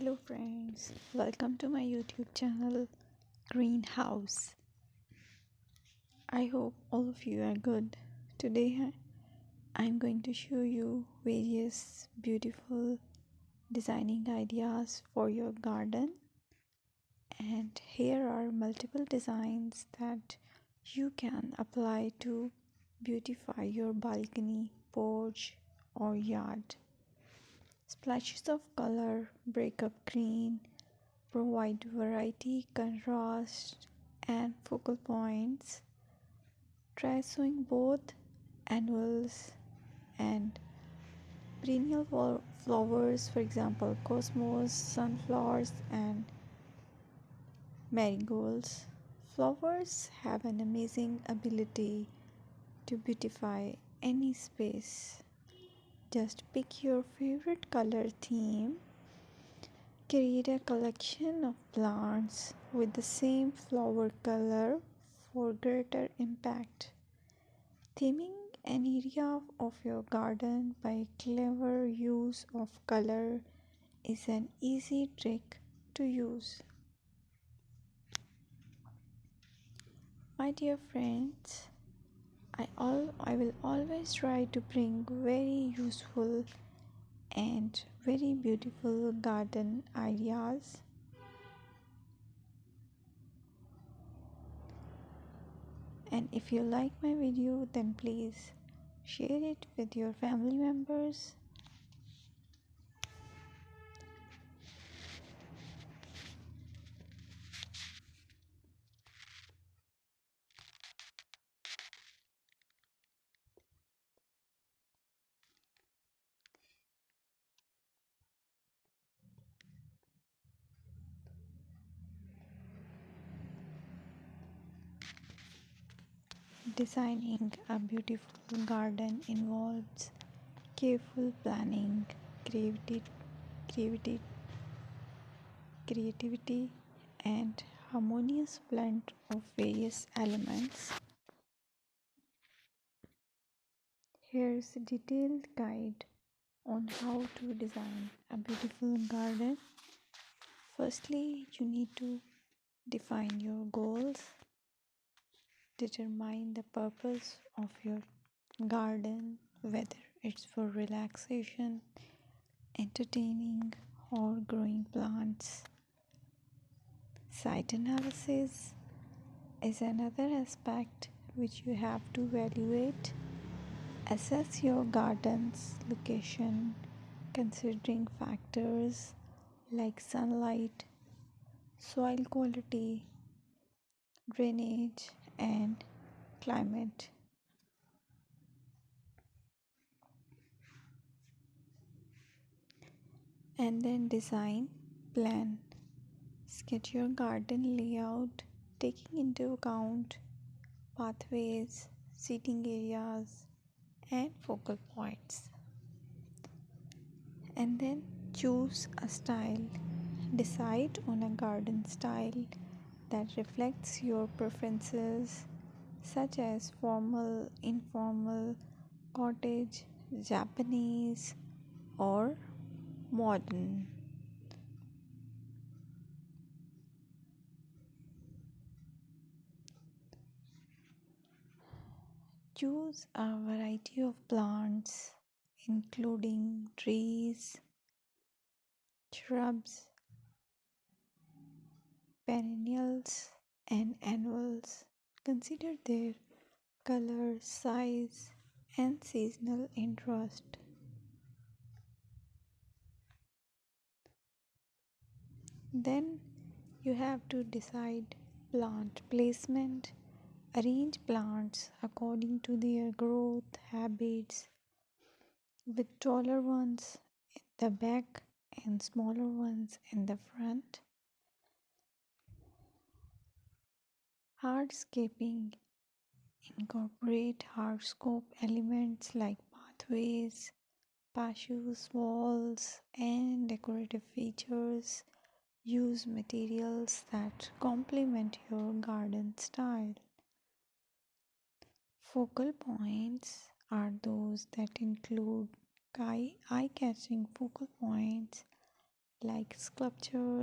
Hello friends, welcome to my YouTube channel Greenhouse. I hope all of you are good. Today I'm going to show you various beautiful designing ideas for your garden, and here are multiple designs that you can apply to beautify your balcony, porch or yard. Splashes of color break up green, provide variety, contrast, and focal points. Try sowing both annuals and perennial flowers, for example, cosmos, sunflowers, and marigolds. Flowers have an amazing ability to beautify any space. Just pick your favorite color theme. Create a collection of plants with the same flower color for greater impact. Theming an area of your garden by clever use of color is an easy trick to use. My dear friends, I will always try to bring very useful and very beautiful garden ideas. And if you like my video, then please share it with your family members. Designing a beautiful garden involves careful planning, creativity, creativity, creativity, and harmonious blend of various elements. Here's a detailed guide on how to design a beautiful garden. Firstly, you need to define your goals, determine the purpose of your garden, whether it's for relaxation, entertaining, or growing plants. Site analysis is another aspect which you have to evaluate. Assess your garden's location considering factors like sunlight, soil quality, drainage, and climate. And then design, plan. Sketch your garden layout taking into account pathways, seating areas, and focal points. And then choose a style. Decide on a garden style that reflects your preferences, such as formal, informal, cottage, Japanese, or modern. Choose a variety of plants, including trees, shrubs, perennials, and annuals. Consider their color, size, and seasonal interest. Then you have to decide plant placement. Arrange plants according to their growth habits, with taller ones in the back and smaller ones in the front. Hardscaping: incorporate hardscape elements like pathways, patios, walls, and decorative features. Use materials that complement your garden style. Focal points are those that include eye-catching focal points like sculptures,